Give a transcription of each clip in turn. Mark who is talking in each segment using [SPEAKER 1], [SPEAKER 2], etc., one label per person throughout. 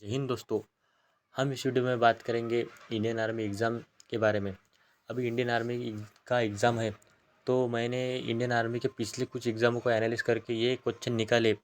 [SPEAKER 1] जय हिंद दोस्तों। हम इस वीडियो में बात करेंगे इंडियन आर्मी एग्ज़ाम के बारे में। अभी इंडियन आर्मी का एग्ज़ाम है, तो मैंने इंडियन आर्मी के पिछले कुछ एग्ज़ामों को एनालिसिस करके ये क्वेश्चन निकाले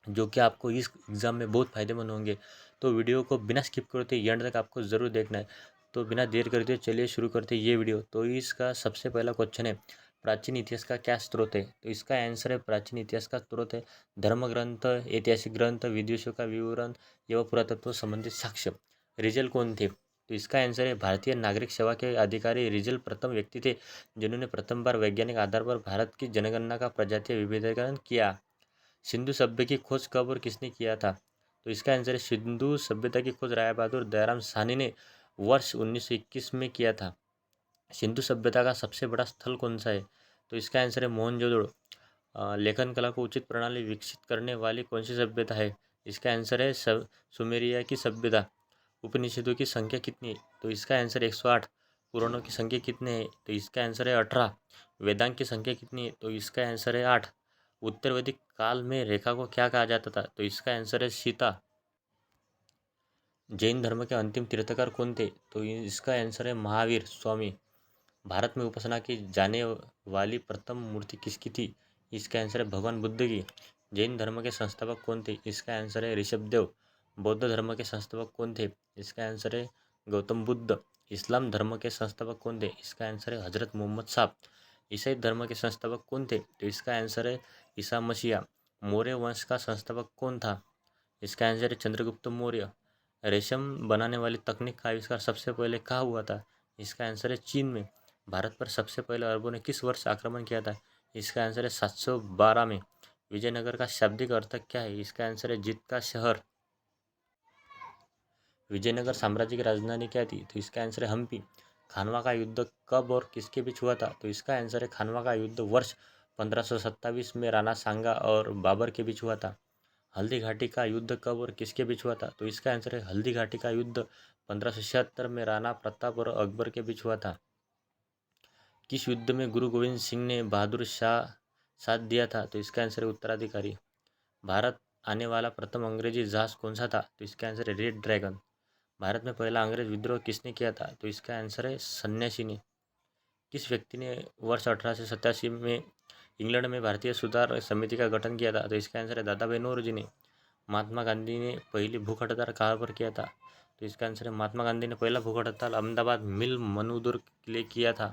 [SPEAKER 1] जो कि आपको इस एग्ज़ाम में बहुत फ़ायदेमंद होंगे। तो वीडियो को बिना स्किप करते एंड तक आपको ज़रूर देखना है। तो बिना देर करते चलिए शुरू करते ये वीडियो। तो इसका सबसे पहला क्वेश्चन है, प्राचीन इतिहास का क्या स्रोत है? तो इसका आंसर है, प्राचीन इतिहास का स्रोत है धर्म ग्रंथ, ऐतिहासिक ग्रंथ, विदेशों का विवरण एवं पुरातत्व संबंधित साक्ष्य। रिजल कौन थे? तो इसका आंसर है, भारतीय नागरिक सेवा के अधिकारी रिजल प्रथम व्यक्ति थे जिन्होंने प्रथम बार वैज्ञानिक आधार पर भारत की जनगणना का प्रजातीय विविधीकरण किया। सिंधु सभ्य की खोज कब और किसने किया था? तो इसका आंसर है, सिंधु सभ्यता की खोज राय बहादुर दयाराम साहनी ने वर्ष 1921 में किया था। सिंधु सभ्यता का सबसे बड़ा स्थल कौन सा है? तो इसका आंसर है, मोहनजोदड़ो। लेखन कला को उचित प्रणाली विकसित करने वाली कौन सी सभ्यता है? इसका आंसर है, सुमेरिया की सभ्यता। उपनिषदों की संख्या कितनी है? तो इसका आंसर है 108। पुराणों की संख्या कितने है? तो इसका आंसर है 18। वेदांत की संख्या कितनी है? तो इसका आंसर है 8। उत्तर वैदिक काल में रेखा को क्या कहा जाता था? तो इसका आंसर है सीता। जैन धर्म के अंतिम तीर्थकर कौन थे? तो इसका आंसर है महावीर स्वामी। भारत में उपासना की जाने वाली प्रथम मूर्ति किसकी थी? इसका आंसर है भगवान बुद्ध की। जैन धर्म के संस्थापक कौन थे? इसका आंसर है ऋषभदेव। बौद्ध धर्म के संस्थापक कौन थे? इसका आंसर है गौतम बुद्ध। इस्लाम धर्म के संस्थापक कौन थे? इसका आंसर है हजरत मोहम्मद साहब। ईसाई धर्म के संस्थापक कौन थे? तो इसका आंसर है ईसा मसीहा। मौर्य वंश का संस्थापक कौन था? इसका आंसर है चंद्रगुप्त मौर्य। रेशम बनाने वाली तकनीक का आविष्कार सबसे पहले कहाँ हुआ था? इसका आंसर है चीन में। भारत पर सबसे पहले अरबों ने किस वर्ष आक्रमण किया था? इसका आंसर है 712 में। विजयनगर का शाब्दिक अर्थ क्या है? इसका आंसर है जीत का शहर। विजयनगर साम्राज्य की राजधानी क्या थी? तो इसका आंसर है हम्पी। खानवा का युद्ध कब और किसके बीच हुआ था? तो इसका आंसर है, खानवा का युद्ध वर्ष 1527 में राणा सांगा और बाबर के बीच हुआ था। हल्दी घाटी का युद्ध कब और किसके बीच हुआ था? तो इसका आंसर है, हल्दी घाटी का युद्ध 1576 में राणा प्रताप और अकबर के बीच हुआ था। किस युद्ध में गुरु गोविंद सिंह ने बहादुर शाह साथ दिया था? तो इसका आंसर है उत्तराधिकारी। भारत आने वाला प्रथम अंग्रेजी जहाज कौन सा था? तो इसका आंसर है रेड ड्रैगन। भारत में पहला अंग्रेज विद्रोह किसने किया था? तो इसका आंसर है सन्यासी ने। किस व्यक्ति ने वर्ष 1887 में इंग्लैंड में भारतीय सुधार समिति का गठन किया था? तो इसका आंसर है दादा भाई नौरोजी ने। महात्मा गांधी ने पहली भूख हड़ताल कहाँ पर किया था? तो इसका आंसर है, महात्मा गांधी ने पहला भूख हड़ताल अहमदाबाद मिल मनुदुर्ग के लिए किया था।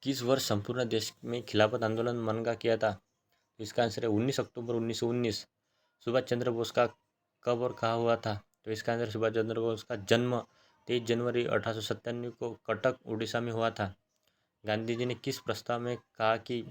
[SPEAKER 1] किस वर्ष संपूर्ण देश में खिलाफत आंदोलन मनगा किया था? तो इसका आंसर है 19 अक्टूबर 1919। सुभाष चंद्र बोस का कब और कहाँ हुआ था? तो इसका आंसर, सुभाष चंद्र बोस का जन्म 23 जनवरी 1897 को कटक उड़ीसा में हुआ था। गांधी जी ने किस प्रस्ताव में कहा कि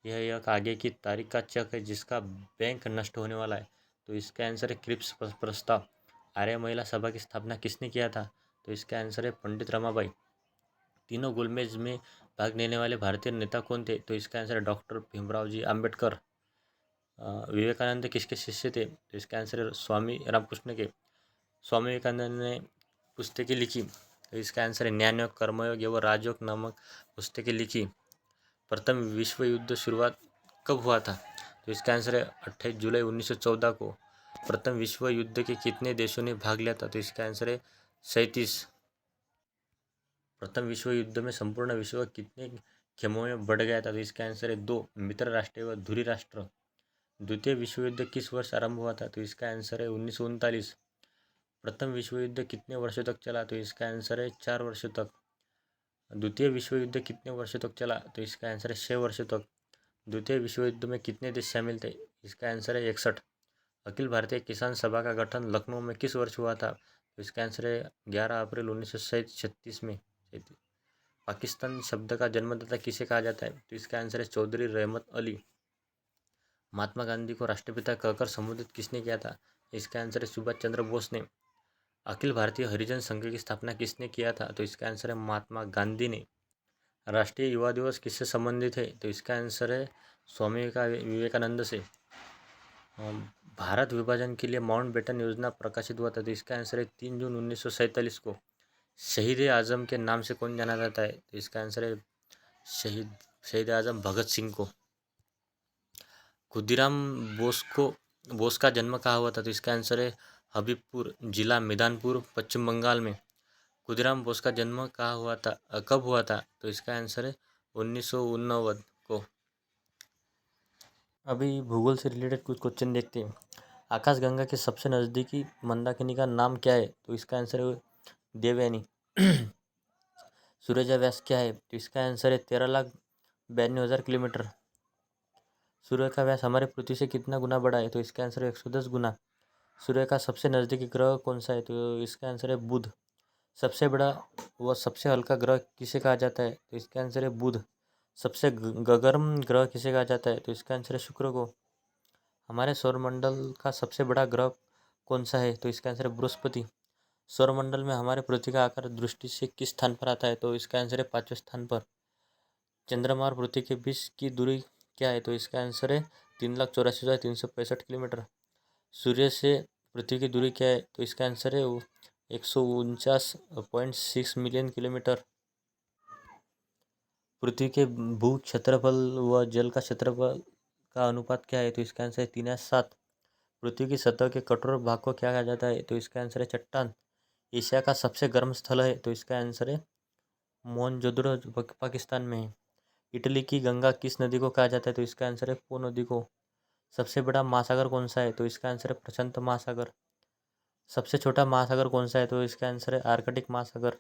[SPEAKER 1] यह एक आगे की तारीख का चेक है जिसका बैंक नष्ट होने वाला है? तो इसका आंसर है क्रिप्स प्रस्ताव। आर्य महिला सभा की स्थापना किसने किया था? तो इसका आंसर है पंडित रमाबाई। तीनों गोलमेज में भाग लेने वाले भारतीय नेता कौन थे? तो इसका आंसर है डॉक्टर भीमराव जी आम्बेडकर। विवेकानंद किसके शिष्य थे? तो इसका आंसर है स्वामी रामकृष्ण के। स्वामी विवेकानंद ने पुस्तकें लिखी। तो इसका आंसर है ज्ञानयोग, कर्मयोग एवं राजयोग नामक पुस्तकें लिखी। प्रथम विश्व युद्ध शुरुआत कब हुआ था? तो इसका आंसर है 28 जुलाई 1914 को। प्रथम विश्व युद्ध के कितने देशों ने भाग लिया था? तो इसका आंसर है 37। प्रथम विश्व युद्ध में संपूर्ण विश्व कितने खेमों में बढ़ गया था? तो इसका आंसर है 2, मित्र राष्ट्र व धुरी राष्ट्र। द्वितीय विश्व युद्ध किस वर्ष आरंभ हुआ था? तो इसका आंसर है 1939। प्रथम विश्व युद्ध कितने वर्षों तक चला? तो इसका आंसर है 4 वर्षों तक। द्वितीय विश्व युद्ध कितने वर्षों तक चला? तो इसका आंसर है 6 वर्षों तक। द्वितीय विश्व युद्ध में कितने देश शामिल थे? इसका आंसर है 61। अखिल भारतीय किसान सभा का गठन लखनऊ में किस वर्ष हुआ था? तो इसका आंसर है 11 अप्रैल 1936 में। पाकिस्तान शब्द का जन्मदाता किसे कहा जाता है? तो इसका आंसर है चौधरी रहमत अली। महात्मा गांधी को राष्ट्रपिता कहकर संबोधित किसने किया था? इसका आंसर है सुभाष चंद्र बोस ने। अखिल भारतीय हरिजन संघ की स्थापना किसने किया था? तो इसका आंसर है महात्मा गांधी ने। राष्ट्रीय युवा दिवस किससे संबंधित है? तो इसका आंसर है स्वामी विवेकानंद से। भारत विभाजन के लिए माउंटबेटन योजना प्रकाशित हुआ था। तो इसका आंसर है 3 जून 1947 को। शहीद आजम के नाम से कौन जाना जाता है? तो इसका आंसर है शहीद आजम भगत सिंह को। खुदीराम बोस का जन्म कहाँ हुआ था? तो इसका आंसर है हबीबपुर जिला मेदिनीपुर पश्चिम बंगाल में। खुदीराम बोस का जन्म कहाँ हुआ था, कब हुआ था? तो इसका आंसर है 1989 को। अभी भूगोल से रिलेटेड कुछ क्वेश्चन देखते हैं। आकाशगंगा के सबसे नज़दीकी मंदाकिनी का नाम क्या है? तो इसका आंसर है देवयानी। सूर्य का व्यास क्या है? तो इसका आंसर है 13,92,000 किलोमीटर। सूर्य का व्यास हमारे पृथ्वी से कितना गुना बड़ा है? तो इसका आंसर है 110 गुना। सूर्य का सबसे नज़दीकी ग्रह कौन सा है? तो इसका आंसर है बुध। सबसे बड़ा व सबसे हल्का ग्रह किसे कहा जाता है? तो इसका आंसर है बुध। सबसे गगन ग्रह किसे कहा जाता है? तो इसका आंसर है शुक्र को। हमारे सौरमंडल का सबसे बड़ा ग्रह कौन सा है? तो इसका आंसर है बृहस्पति। सौरमंडल में हमारे पृथ्वी का आकार दृष्टि से किस स्थान पर आता है? तो इसका आंसर है 5वें स्थान पर। चंद्रमा और पृथ्वी के बीच की दूरी क्या है? तो इसका आंसर है 3,84,365 किलोमीटर। सूर्य से पृथ्वी की दूरी क्या है? तो इसका आंसर है 149.6 मिलियन किलोमीटर। पृथ्वी के भू क्षेत्रफल व जल का क्षेत्रफल का अनुपात क्या है? तो इसका आंसर है 3:7। पृथ्वी की सतह के कठोर भाग को क्या कहा जाता है? तो इसका आंसर है चट्टान। एशिया का सबसे गर्म स्थल है? तो इसका आंसर है मोहनजोदड़ो जो पाकिस्तान में है। इटली की गंगा किस नदी को कहा जाता है? तो इसका आंसर है पो नदी को। सबसे बड़ा महासागर कौन सा है? तो इसका आंसर है प्रशांत महासागर। सबसे छोटा महासागर कौन सा है? तो इसका आंसर है आर्कटिक महासागर।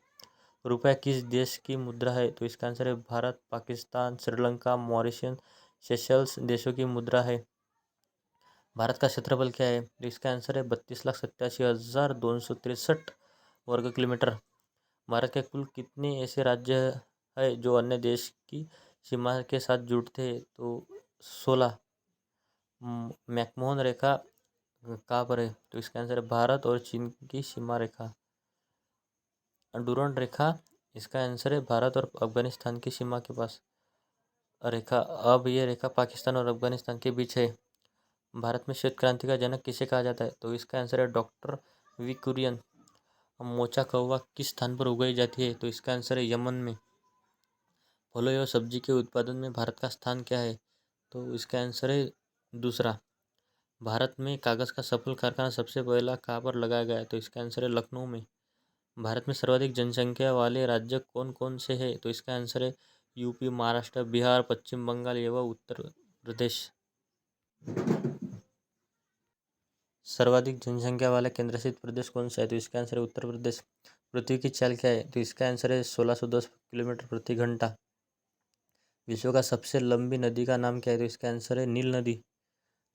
[SPEAKER 1] रुपया किस देश की मुद्रा है? तो इसका आंसर है भारत, पाकिस्तान, श्रीलंका, मॉरिशस, सेशल्स देशों की मुद्रा है। भारत का क्षेत्रफल क्या है? तो इसका आंसर है 32,87,263 वर्ग किलोमीटर। भारत के कुल कितने ऐसे राज्य है जो अन्य देश की सीमा के साथ जुड़ते हैं? तो 16। मैकमोहन रेखा कहाँ पर है? तो इसका आंसर है भारत और चीन की सीमा रेखा। डूरंड रेखा, इसका आंसर है भारत और अफगानिस्तान की सीमा के पास रेखा। अब ये रेखा पाकिस्तान और अफगानिस्तान के बीच है। भारत में श्वेत क्रांति का जनक किसे कहा जाता है? तो इसका आंसर है डॉक्टर वी कुरियन। मोचा कौवा किस स्थान पर उगाई जाती है? तो इसका आंसर है यमन में। फलों एवं सब्जी के उत्पादन में भारत का स्थान क्या है? तो इसका आंसर है दूसरा। भारत में कागज़ का सफल कारखाना सबसे पहला कहाँ पर लगाया गया है? तो इसका आंसर है लखनऊ में। भारत में सर्वाधिक जनसंख्या वाले राज्य कौन कौन से हैं? तो इसका आंसर है यूपी, महाराष्ट्र, बिहार, पश्चिम बंगाल एवं उत्तर प्रदेश। सर्वाधिक जनसंख्या वाला केंद्रशासित प्रदेश कौन सा है? तो इसका आंसर है उत्तर प्रदेश। पृथ्वी की चाल क्या है? तो इसका आंसर है 1610 किलोमीटर प्रति घंटा। विश्व का सबसे लंबी नदी का नाम क्या है? तो इसका आंसर है नील नदी।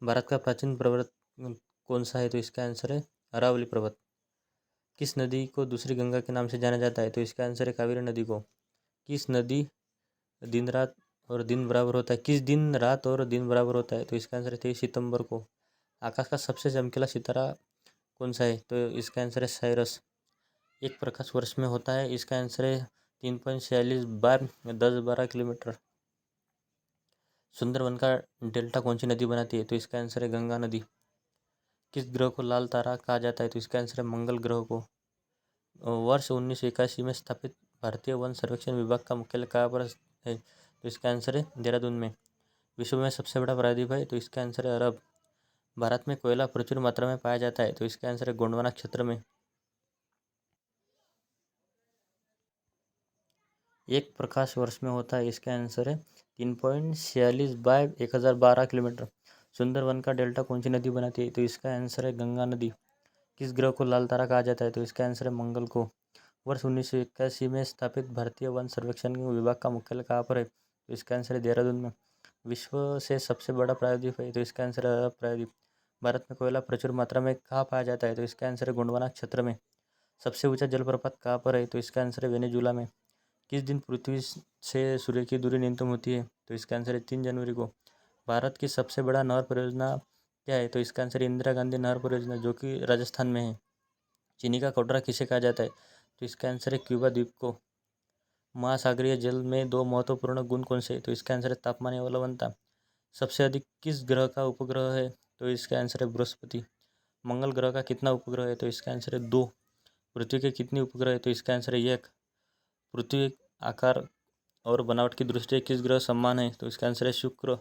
[SPEAKER 1] भारत का प्राचीन पर्वत कौन सा है? तो इसका आंसर है अरावली पर्वत। किस नदी को दूसरी गंगा के नाम से जाना जाता है? तो इसका आंसर है कावेरी नदी को। किस नदी दिन रात और दिन बराबर होता है? किस दिन रात और दिन बराबर होता है? तो इसका आंसर है 23 सितंबर को। आकाश का सबसे चमकीला सितारा कौन सा है? तो इसका आंसर है साइरस। एक प्रकाश वर्ष में होता है? इसका आंसर है 3.46 बार 10-12 किलोमीटर। सुंदरवन का डेल्टा कौन सी नदी बनाती है? तो इसका आंसर है गंगा नदी। किस ग्रह को लाल तारा कहा जाता है? तो इसका आंसर है मंगल ग्रह को। वर्ष 1981 में स्थापित भारतीय वन सर्वेक्षण विभाग का मुख्यालय कहाँ पर है? तो इसका आंसर है देहरादून में। विश्व में सबसे बड़ा प्रायद्वीप है? तो इसका आंसर है अरब। भारत में कोयला प्रचुर मात्रा में पाया जाता है? तो इसका आंसर है गोंडवाना क्षेत्र में। एक प्रकाश वर्ष में होता है? इसका आंसर है 3.46 बाय 1012 किलोमीटर। सुंदरवन का डेल्टा कौन सी नदी बनाती है? तो इसका आंसर है गंगा नदी। किस ग्रह को लाल तारा कहा जाता है? तो इसका आंसर है मंगल को। वर्ष 1981 में स्थापित भारतीय वन सर्वेक्षण विभाग का मुख्यालय कहाँ पर है? तो इसका आंसर है देहरादून में। विश्व से सबसे बड़ा प्रायद्वीप है? तो इसका आंसर है अरब प्रायद्वीप। भारत में कोयला प्रचुर मात्रा में कहाँ पाया जाता है? तो इसका आंसर है गोंडवाना क्षेत्र में। सबसे ऊंचा जलप्रपात कहाँ पर है? तो इसका आंसर है वेनेजुला में। किस दिन पृथ्वी से सूर्य की दूरी न्यूनतम होती है? तो इसका आंसर है 3 जनवरी को। भारत की सबसे बड़ा नहर परियोजना क्या है? तो इसका आंसर है इंदिरा गांधी नहर परियोजना जो कि राजस्थान में है। चीनी का कोटरा किसे कहा जाता है? तो इसका आंसर है क्यूबा द्वीप को। महासागरीय जल में दो महत्वपूर्ण गुण कौन से? तो इसका आंसर है तापमान एवं लवणता। सबसे अधिक किस ग्रह का उपग्रह है? तो इसका आंसर है बृहस्पति। मंगल ग्रह का कितना उपग्रह है? तो इसका आंसर है 2। पृथ्वी के कितने उपग्रह है? तो इसका आंसर है 1। पृथ्वी आकार और बनावट की दृष्टि से किस ग्रह समान है? तो इसका आंसर है शुक्र।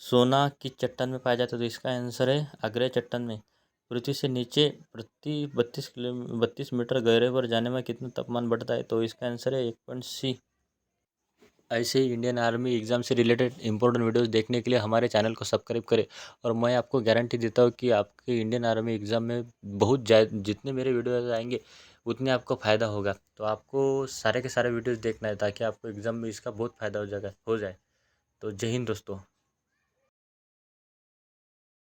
[SPEAKER 1] सोना किस चट्टान में पाया जाता है? तो इसका आंसर है आग्नेय चट्टान में। पृथ्वी से नीचे प्रति 32 मीटर गहरे पर जाने में कितना तापमान बढ़ता है? तो इसका आंसर है 1.C। ऐसे ही इंडियन आर्मी एग्ज़ाम से रिलेटेड इंपॉर्टेंट वीडियोस देखने के लिए हमारे चैनल को सब्सक्राइब करें। और मैं आपको गारंटी देता हूँ कि आपके इंडियन आर्मी एग्ज़ाम में बहुत जितने मेरे वीडियोस आएंगे उतने आपको फ़ायदा होगा। तो आपको सारे के सारे वीडियोस देखना है ताकि आपको एग्ज़ाम में इसका बहुत फ़ायदा हो जाए। तो जय हिंद दोस्तों।